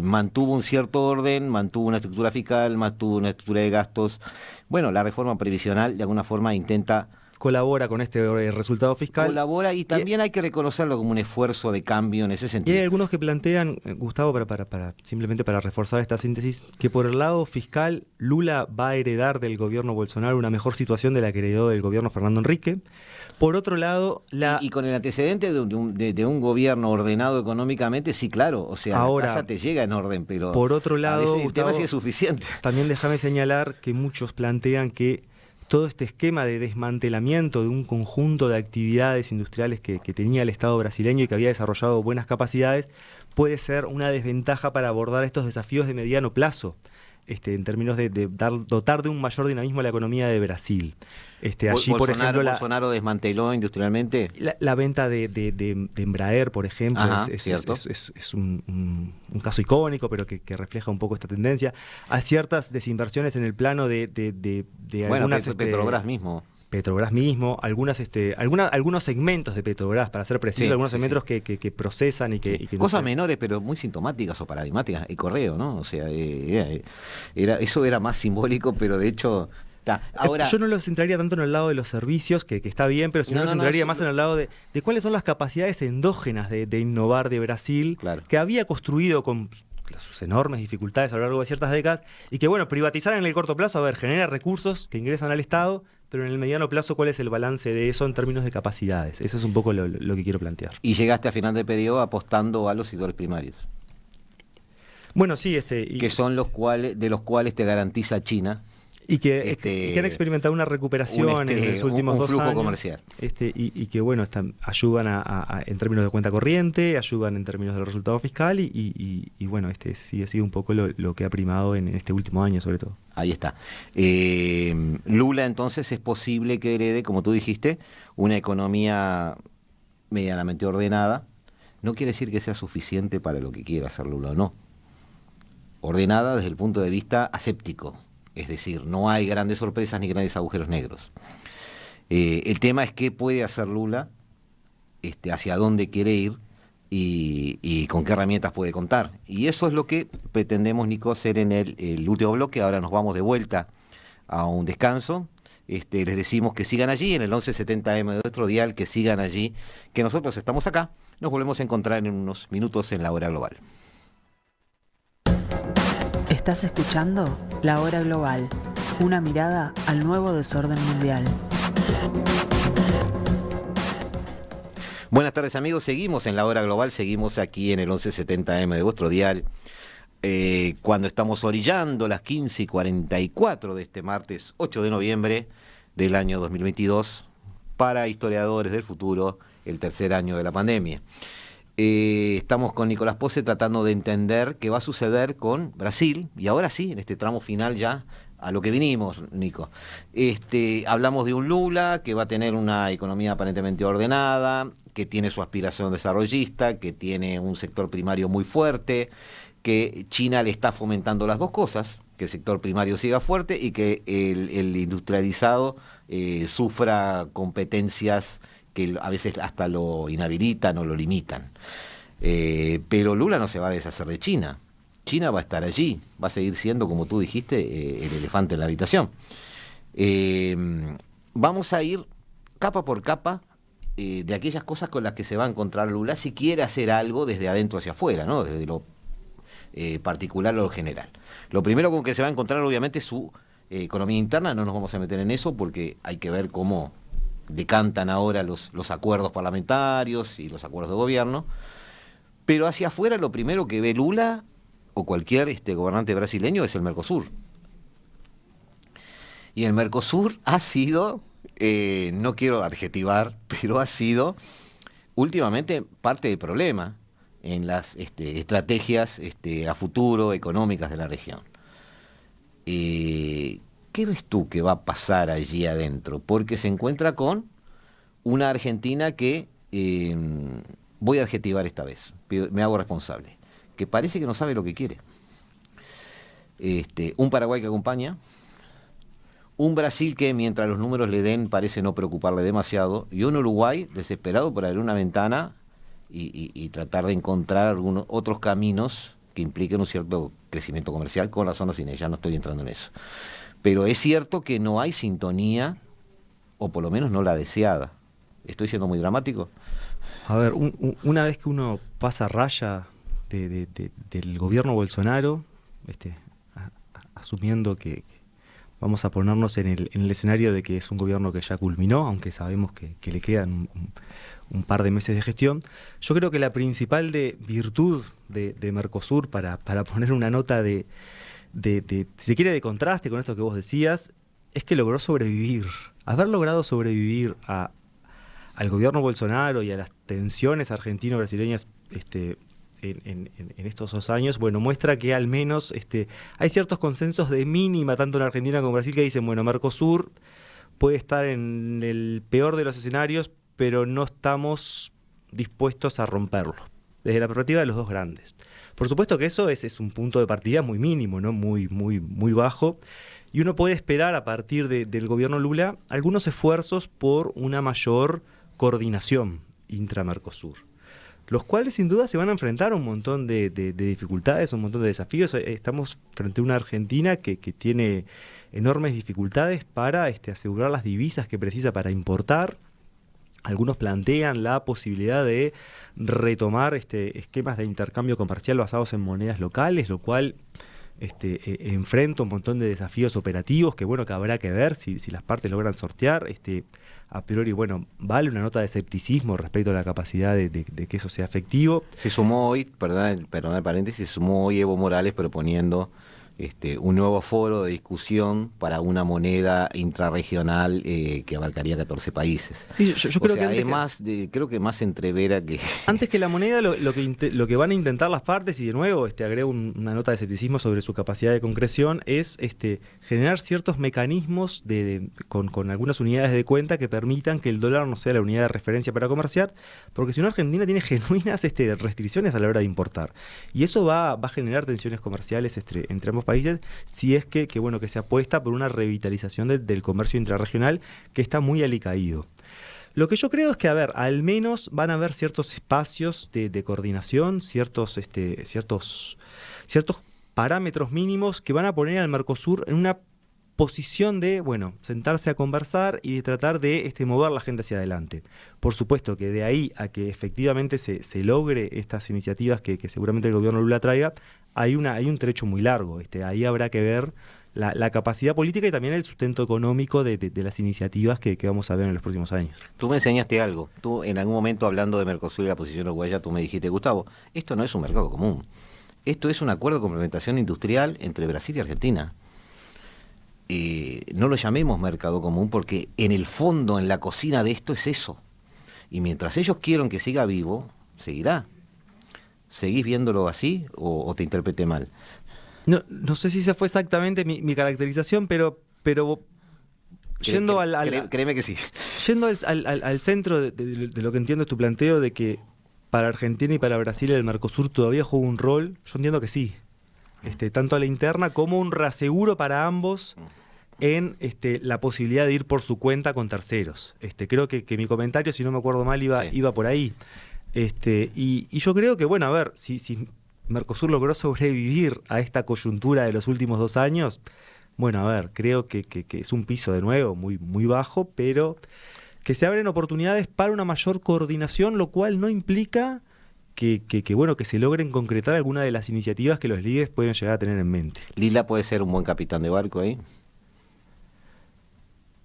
mantuvo un cierto orden, mantuvo una estructura fiscal, mantuvo una estructura de gastos. Bueno, la reforma previsional de alguna forma intenta... colabora con resultado fiscal. Colabora y también hay que reconocerlo como un esfuerzo de cambio en ese sentido. Y hay algunos que plantean, Gustavo, simplemente para reforzar esta síntesis, que por el lado fiscal Lula va a heredar del gobierno Bolsonaro una mejor situación de la que heredó del gobierno Fernando Henrique. Por otro lado... Y con el antecedente de un gobierno ordenado económicamente, sí, claro, o sea, ahora, la casa te llega en orden, pero por otro lado, a veces el Gustavo, tema sí es suficiente. También déjame señalar que muchos plantean que todo este esquema de desmantelamiento de un conjunto de actividades industriales que tenía el Estado brasileño y que había desarrollado buenas capacidades puede ser una desventaja para abordar estos desafíos de mediano plazo. en términos de dotar de un mayor dinamismo a la economía de Brasil. Allí, por ejemplo, Bolsonaro desmanteló industrialmente la venta de Embraer, por ejemplo. Ajá, es un caso icónico, pero que refleja un poco esta tendencia. A ciertas desinversiones en el plano de algunas... Petrobras mismo. Petrobras mismo, algunos segmentos de Petrobras, para ser preciso, algunos segmentos que procesan y que cosas menores, pero muy sintomáticas o paradigmáticas. El correo, ¿no? O sea, eso era más simbólico, pero de hecho... Ahora, yo no lo centraría tanto en el lado de los servicios, que está bien, pero lo centraría más en el lado de cuáles son las capacidades endógenas de innovar de Brasil, claro, que había construido con sus enormes dificultades a lo largo de ciertas décadas, y que, bueno, privatizar en el corto plazo, genera recursos que ingresan al Estado, pero en el mediano plazo, ¿cuál es el balance de eso en términos de capacidades? Eso es un poco lo que quiero plantear. Y llegaste a final de periodo apostando a los sectores primarios. Bueno, sí. Que son de los cuales te garantiza China. Y que han experimentado una recuperación en los últimos 2 flujo años. Comercial. Y que, bueno, ayudan en términos de cuenta corriente, ayudan en términos del resultado fiscal y bueno, sigue un poco lo que ha primado en este último año, sobre todo. Ahí está. Lula, entonces, es posible que herede, como tú dijiste, una economía medianamente ordenada. No quiere decir que sea suficiente para lo que quiera hacer Lula o no. Ordenada desde el punto de vista aséptico. Es decir, no hay grandes sorpresas ni grandes agujeros negros. El tema es qué puede hacer Lula, hacia dónde quiere ir y con qué herramientas puede contar. Y eso es lo que pretendemos, Nico, hacer en el último bloque. Ahora nos vamos de vuelta a un descanso. Les decimos que sigan allí, en el 1170M de nuestro dial, que sigan allí, que nosotros estamos acá. Nos volvemos a encontrar en unos minutos en La Hora Global. Estás escuchando La Hora Global, una mirada al nuevo desorden mundial. Buenas tardes, amigos, seguimos en La Hora Global, seguimos aquí en el 1170M de vuestro dial, cuando estamos orillando las 15:44 de este martes 8 de noviembre del año 2022, para historiadores del futuro, el tercer año de la pandemia. Estamos con Nicolás Pose tratando de entender qué va a suceder con Brasil, y ahora sí, en este tramo final ya, a lo que vinimos, Nico. Hablamos de un Lula que va a tener una economía aparentemente ordenada, que tiene su aspiración desarrollista, que tiene un sector primario muy fuerte, que China le está fomentando las dos cosas, que el sector primario siga fuerte y que el industrializado sufra competencias que a veces hasta lo inhabilitan o lo limitan. Pero Lula no se va a deshacer de China. China va a estar allí, va a seguir siendo, como tú dijiste, el elefante en la habitación. Vamos a ir capa por capa de aquellas cosas con las que se va a encontrar Lula si quiere hacer algo desde adentro hacia afuera, ¿no? Desde lo particular a lo general. Lo primero con que se va a encontrar, obviamente, es su economía interna. No nos vamos a meter en eso porque hay que ver cómo decantan ahora los acuerdos parlamentarios y los acuerdos de gobierno, pero hacia afuera lo primero que ve Lula o cualquier gobernante brasileño es el Mercosur. Y el Mercosur ha sido, no quiero adjetivar, pero ha sido últimamente parte del problema en las estrategias a futuro económicas de la región. ¿Qué ves tú que va a pasar allí adentro? Porque se encuentra con una Argentina que, voy a adjetivar esta vez, me hago responsable, que parece que no sabe lo que quiere. Un Paraguay que acompaña, un Brasil que mientras los números le den parece no preocuparle demasiado, y un Uruguay desesperado por abrir una ventana y tratar de encontrar algunos otros caminos que impliquen un cierto crecimiento comercial con la zona cine. Ya no estoy entrando en eso. Pero es cierto que no hay sintonía, o por lo menos no la deseada. ¿Estoy siendo muy dramático? A ver, una vez que uno pasa raya del gobierno Bolsonaro, asumiendo que vamos a ponernos en el escenario de que es un gobierno que ya culminó, aunque sabemos que le quedan un par de meses de gestión, yo creo que la principal virtud de Mercosur, para poner una nota si se quiere, de contraste con esto que vos decías, es que logró sobrevivir. Haber logrado sobrevivir al gobierno Bolsonaro y a las tensiones argentino-brasileñas en estos 2 años, bueno, muestra que al menos hay ciertos consensos de mínima, tanto en Argentina como en Brasil, que dicen, bueno, Mercosur puede estar en el peor de los escenarios, pero no estamos dispuestos a romperlo, desde la perspectiva de los dos grandes. Por supuesto que eso es un punto de partida muy mínimo, ¿no? Muy bajo, y uno puede esperar a partir del gobierno Lula algunos esfuerzos por una mayor coordinación intra-Mercosur, los cuales sin duda se van a enfrentar a un montón de dificultades, un montón de desafíos. Estamos frente a una Argentina que tiene enormes dificultades para asegurar las divisas que precisa para importar. Algunos plantean la posibilidad de retomar esquemas de intercambio comercial basados en monedas locales, lo cual enfrenta un montón de desafíos operativos que habrá que ver si las partes logran sortear. A priori, vale una nota de escepticismo respecto a la capacidad de que eso sea efectivo. Se sumó hoy, perdón el paréntesis, se sumó hoy Evo Morales proponiendo un nuevo foro de discusión para una moneda intrarregional que abarcaría 14 países. Sí, yo creo que creo que más entrevera que... Antes que la moneda, lo que van a intentar las partes, y de nuevo agrego una nota de escepticismo sobre su capacidad de concreción, es generar ciertos mecanismos con algunas unidades de cuenta que permitan que el dólar no sea la unidad de referencia para comerciar, porque si no, Argentina tiene genuinas restricciones a la hora de importar. Y eso va a generar tensiones comerciales entre ambos países, si es que se apuesta por una revitalización del comercio intrarregional que está muy alicaído. Lo que yo creo es que, al menos van a haber ciertos espacios de coordinación, ciertos parámetros mínimos que van a poner al Mercosur en una posición de, sentarse a conversar y de tratar de mover la agenda hacia adelante. Por supuesto que de ahí a que efectivamente se logre estas iniciativas que seguramente el gobierno Lula traiga, hay un trecho muy largo. Ahí habrá que ver la capacidad política y también el sustento económico de las iniciativas que vamos a ver en los próximos años. Tú me enseñaste algo. Tú en algún momento, hablando de Mercosur y la posición uruguaya, tú me dijiste, Gustavo, esto no es un mercado común. Esto es un acuerdo de complementación industrial entre Brasil y Argentina. No lo llamemos mercado común porque en el fondo, en la cocina de esto es eso. Y mientras ellos quieran que siga vivo, seguirá. ¿Seguís viéndolo así o te interpreté mal? No sé si esa fue exactamente mi caracterización, pero yendo créeme que sí. Yendo al centro de lo que entiendo es tu planteo de que para Argentina y para Brasil el Mercosur todavía juega un rol. Yo entiendo que sí. Tanto a la interna como un reaseguro para ambos en la posibilidad de ir por su cuenta con terceros. Creo que mi comentario, si no me acuerdo mal, iba por ahí. Y yo creo que, si Mercosur logró sobrevivir a esta coyuntura de los últimos 2 años, creo que es un piso de nuevo muy bajo, pero que se abren oportunidades para una mayor coordinación, lo cual no implica que se logren concretar alguna de las iniciativas que los líderes pueden llegar a tener en mente. ¿Lula puede ser un buen capitán de barco ahí?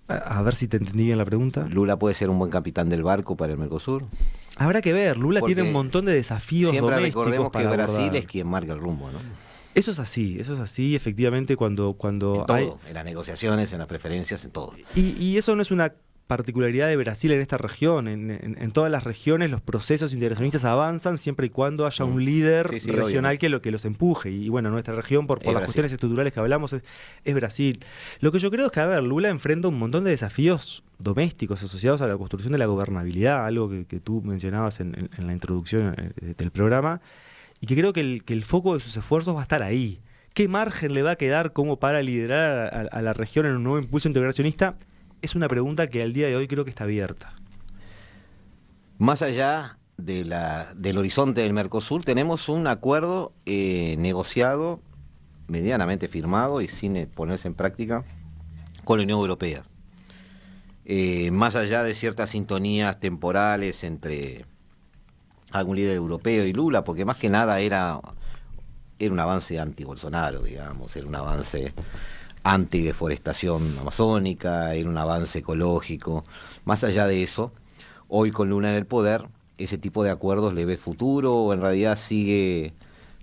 A ver si te entendí bien la pregunta. ¿Lula puede ser un buen capitán del barco para el Mercosur? Habrá que ver. Lula tiene un montón de desafíos domésticos. Recordemos que para Brasil abordar. Es quien marca el rumbo, ¿no? Eso es así, efectivamente, cuando en todo, hay... en las negociaciones, en las preferencias, en todo. Y eso no es una particularidad de Brasil en esta región. En todas las regiones los procesos integracionistas avanzan siempre y cuando haya un líder regional que los empuje. Y nuestra región, por las cuestiones estructurales que hablamos, es Brasil. Lo que yo creo es que, Lula enfrenta un montón de desafíos domésticos asociados a la construcción de la gobernabilidad, algo que tú mencionabas en la introducción del programa, y que creo que el foco de sus esfuerzos va a estar ahí. ¿Qué margen le va a quedar como para liderar a la región en un nuevo impulso integracionista? Es una pregunta que al día de hoy creo que está abierta. Más allá del horizonte del Mercosur, tenemos un acuerdo negociado, medianamente firmado y sin ponerse en práctica, con la Unión Europea. Más allá de ciertas sintonías temporales entre algún líder europeo y Lula, porque más que nada era un avance anti-Bolsonaro, digamos, era un avance antideforestación amazónica, era un avance ecológico. Más allá de eso, hoy con Lula en el poder, ese tipo de acuerdos le ve futuro o en realidad sigue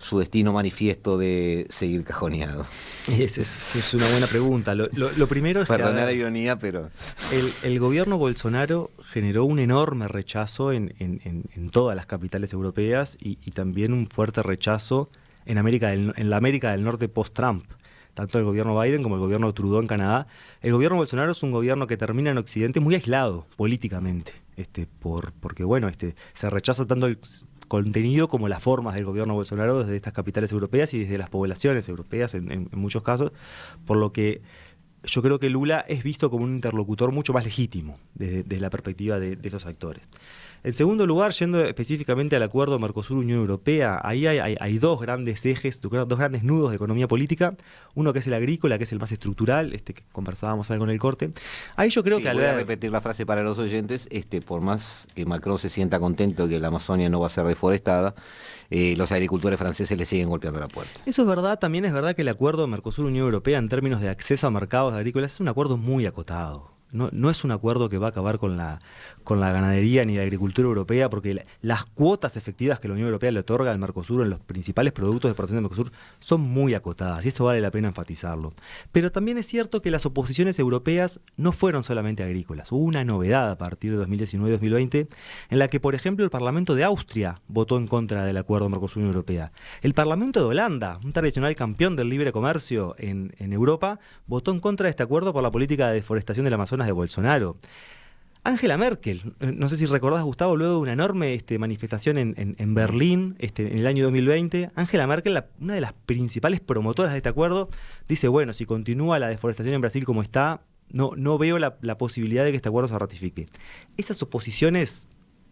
su destino manifiesto de seguir cajoneado? Esa es una buena pregunta. Lo primero es Perdoná que la ironía, pero... el gobierno Bolsonaro generó un enorme rechazo en todas las capitales europeas y también un fuerte rechazo en la América del Norte post-Trump. Tanto el gobierno Biden como el gobierno Trudeau en Canadá. El gobierno Bolsonaro es un gobierno que termina en Occidente muy aislado políticamente, porque bueno, se rechaza tanto el contenido como las formas del gobierno Bolsonaro desde estas capitales europeas y desde las poblaciones europeas en muchos casos, por lo que yo creo que Lula es visto como un interlocutor mucho más legítimo desde la perspectiva de esos actores. En segundo lugar, yendo específicamente al acuerdo Mercosur-Unión Europea, ahí hay dos grandes ejes, dos grandes nudos de economía política. Uno que es el agrícola, que es el más estructural, que conversábamos algo en el corte. Ahí yo creo Sí, que voy a repetir la frase para los oyentes. Por más que Macron se sienta contento de que la Amazonia no va a ser deforestada, los agricultores franceses le siguen golpeando la puerta. Eso es verdad. También es verdad que el acuerdo Mercosur-Unión Europea en términos de acceso a mercados agrícolas es un acuerdo muy acotado. No es un acuerdo que va a acabar con la ganadería ni la agricultura europea, porque las cuotas efectivas que la Unión Europea le otorga al Mercosur en los principales productos de exportación del Mercosur son muy acotadas, y esto vale la pena enfatizarlo. Pero también es cierto que las oposiciones europeas no fueron solamente agrícolas. Hubo una novedad a partir de 2019-2020, en la que, por ejemplo, el Parlamento de Austria votó en contra del acuerdo Mercosur-Unión Europea. El Parlamento de Holanda, un tradicional campeón del libre comercio en Europa, votó en contra de este acuerdo por la política de deforestación del Amazonas de Bolsonaro. Angela Merkel, no sé si recordás, Gustavo, luego de una enorme manifestación en Berlín en el año 2020, Angela Merkel, una de las principales promotoras de este acuerdo, dice, bueno, si continúa la deforestación en Brasil como está, no veo la posibilidad de que este acuerdo se ratifique. Esas oposiciones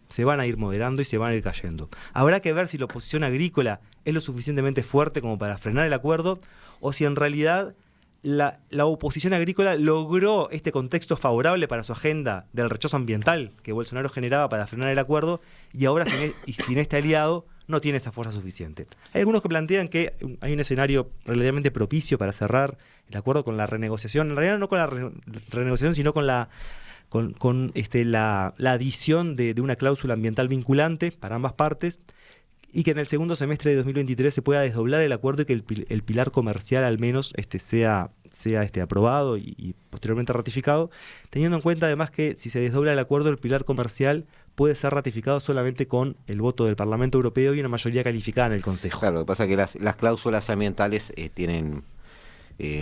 se van a ir moderando y se van a ir cayendo. Habrá que ver si la oposición agrícola es lo suficientemente fuerte como para frenar el acuerdo, o si en realidad la oposición agrícola logró este contexto favorable para su agenda del rechazo ambiental que Bolsonaro generaba para frenar el acuerdo, y ahora sin este aliado no tiene esa fuerza suficiente. Hay algunos que plantean que hay un escenario relativamente propicio para cerrar el acuerdo con la renegociación, en realidad no con la renegociación, sino con la adición de una cláusula ambiental vinculante para ambas partes, y que en el segundo semestre de 2023 se pueda desdoblar el acuerdo y que el pilar comercial al menos sea aprobado y posteriormente ratificado, teniendo en cuenta además que si se desdobla el acuerdo, el pilar comercial puede ser ratificado solamente con el voto del Parlamento Europeo y una mayoría calificada en el Consejo. Claro, lo que pasa es que las cláusulas ambientales tienen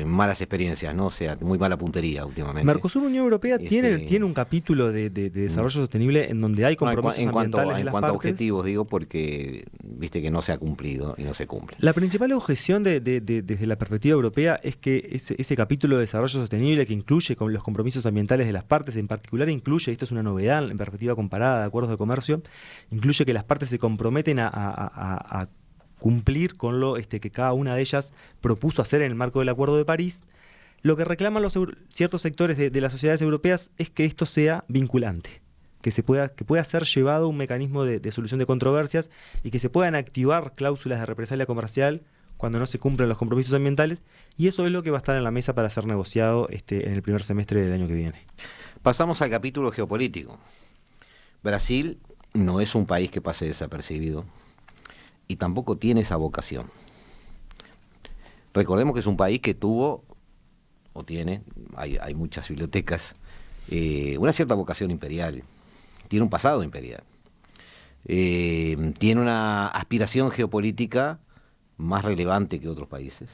malas experiencias, ¿no? O sea, muy mala puntería últimamente. Mercosur-Unión Europea tiene un capítulo de desarrollo sostenible en donde hay compromisos ambientales de las en cuanto a partes. objetivos, digo, porque viste que no se ha cumplido y no se cumple. La principal objeción desde la perspectiva europea es que ese capítulo de desarrollo sostenible que incluye con los compromisos ambientales de las partes, en particular incluye, esto es una novedad en perspectiva comparada de acuerdos de comercio, incluye que las partes se comprometen a cumplir con lo que cada una de ellas propuso hacer en el marco del Acuerdo de París. Lo que reclaman ciertos sectores de las sociedades europeas es que esto sea vinculante, que pueda ser llevado a un mecanismo de solución de controversias y que se puedan activar cláusulas de represalia comercial cuando no se cumplen los compromisos ambientales, y eso es lo que va a estar en la mesa para ser negociado en el primer semestre del año que viene. Pasamos al capítulo geopolítico. Brasil no es un país que pase desapercibido y tampoco tiene esa vocación. Recordemos que es un país que tuvo, o tiene, hay muchas bibliotecas, una cierta vocación imperial, tiene un pasado imperial, tiene una aspiración geopolítica más relevante que otros países.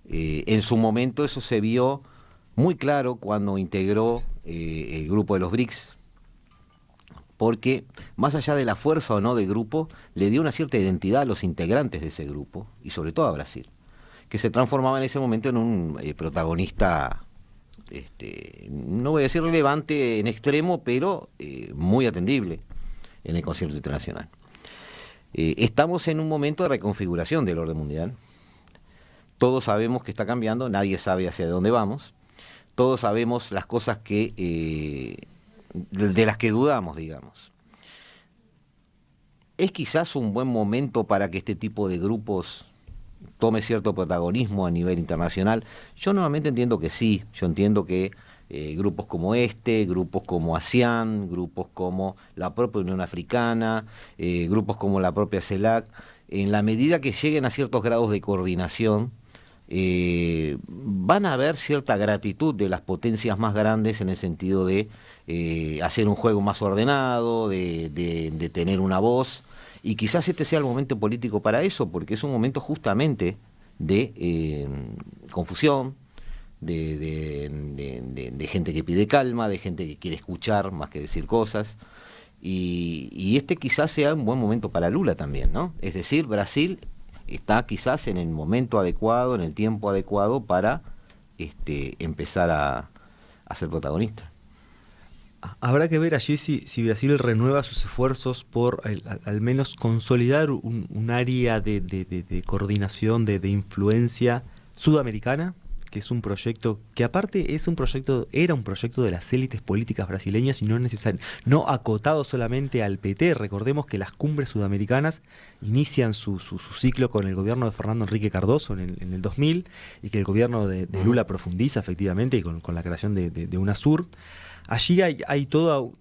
En su momento eso se vio muy claro cuando integró el grupo de los BRICS, porque más allá de la fuerza o no del grupo, le dio una cierta identidad a los integrantes de ese grupo, y sobre todo a Brasil, que se transformaba en ese momento en un protagonista, no voy a decir relevante en extremo, pero muy atendible en el concierto internacional. Estamos en un momento de reconfiguración del orden mundial. Todos sabemos que está cambiando, nadie sabe hacia dónde vamos. Todos sabemos las cosas de las que dudamos, digamos. ¿Es quizás un buen momento para que este tipo de grupos tome cierto protagonismo a nivel internacional? Yo normalmente entiendo que sí. Yo entiendo que grupos como grupos como ASEAN, grupos como la propia Unión Africana, grupos como la propia CELAC, en la medida que lleguen a ciertos grados de coordinación, van a haber cierta gratitud de las potencias más grandes en el sentido de hacer un juego más ordenado, de tener una voz, y quizás este sea el momento político para eso, porque es un momento justamente de confusión, de gente que pide calma, de gente que quiere escuchar más que decir cosas, y este quizás sea un buen momento para Lula también, ¿no? Es decir, Brasil está quizás en el momento adecuado, en el tiempo adecuado para empezar a ser protagonista. Habrá que ver allí si Brasil renueva sus esfuerzos por al menos consolidar un área de coordinación, de influencia sudamericana, que es un proyecto que aparte era un proyecto de las élites políticas brasileñas y no acotado solamente al PT. Recordemos que las cumbres sudamericanas inician su ciclo con el gobierno de Fernando Henrique Cardoso en el 2000, y que el gobierno de Lula profundiza efectivamente y con la creación de UNASUR. Allí hay todo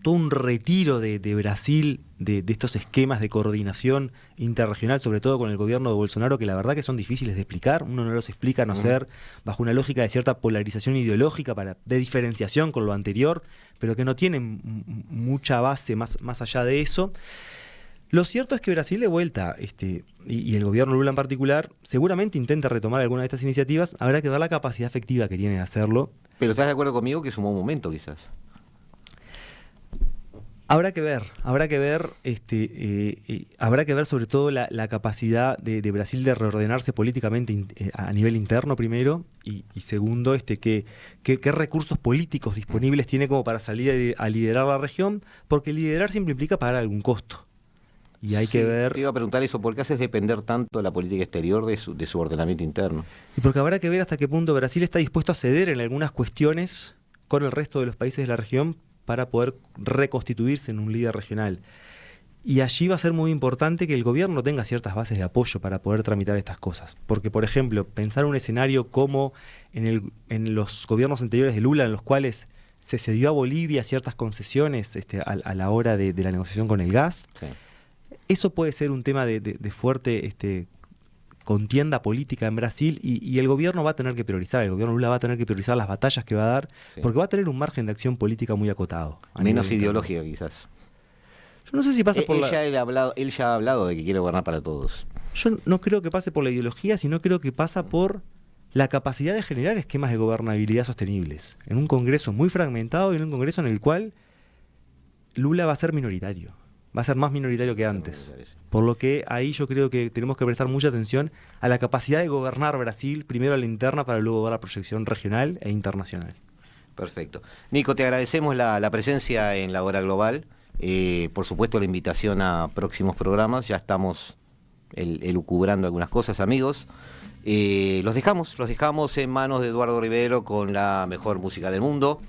un retiro de Brasil de estos esquemas de coordinación interregional, sobre todo con el gobierno de Bolsonaro, que la verdad que son difíciles de explicar. Uno no los explica a no ser bajo una lógica de cierta polarización ideológica de diferenciación con lo anterior, pero que no tienen mucha base más allá de eso. Lo cierto es que Brasil de vuelta, y el gobierno Lula en particular, seguramente intenta retomar alguna de estas iniciativas. Habrá que ver la capacidad efectiva que tiene de hacerlo. Pero ¿estás de acuerdo conmigo que es un buen momento quizás? Habrá que ver sobre todo la capacidad de Brasil de reordenarse políticamente a nivel interno primero, y segundo, qué recursos políticos disponibles tiene como para salir a liderar la región, porque liderar siempre implica pagar algún costo. Y hay que ver... Te iba a preguntar eso, ¿por qué haces depender tanto de la política exterior de su ordenamiento interno? Y porque habrá que ver hasta qué punto Brasil está dispuesto a ceder en algunas cuestiones con el resto de los países de la región para poder reconstituirse en un líder regional. Y allí va a ser muy importante que el gobierno tenga ciertas bases de apoyo para poder tramitar estas cosas. Porque, por ejemplo, pensar un escenario como en los gobiernos anteriores de Lula, en los cuales se cedió a Bolivia ciertas concesiones a la hora de la negociación con el gas, sí. Eso puede ser un tema de fuerte contienda política en Brasil, y el gobierno va a tener que priorizar, el gobierno Lula va a tener que priorizar las batallas que va a dar, sí. Porque va a tener un margen de acción política muy acotado. Menos ideológica quizás. Yo no sé si pasa por él ya ha hablado de que quiere gobernar para todos. Yo no creo que pase por la ideología, sino creo que pasa por la capacidad de generar esquemas de gobernabilidad sostenibles, en un Congreso muy fragmentado y en un Congreso en el cual Lula va a ser minoritario. Va a ser más minoritario que antes. Por lo que ahí yo creo que tenemos que prestar mucha atención a la capacidad de gobernar Brasil, primero a la interna para luego dar la proyección regional e internacional. Perfecto. Nico, te agradecemos la presencia en La Hora Global. Por supuesto, la invitación a próximos programas. Ya estamos elucubrando algunas cosas, amigos. Los dejamos en manos de Eduardo Rivero con la mejor música del mundo.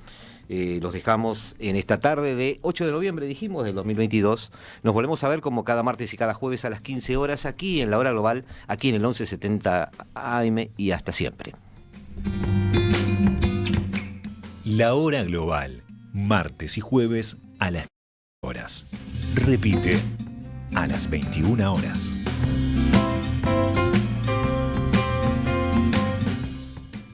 Los dejamos en esta tarde de 8 de noviembre, dijimos, del 2022. Nos volvemos a ver como cada martes y cada jueves a las 15 horas aquí en La Hora Global, aquí en el 1170 AM, y hasta siempre. La Hora Global, martes y jueves a las 20 horas. Repite, a las 21 horas.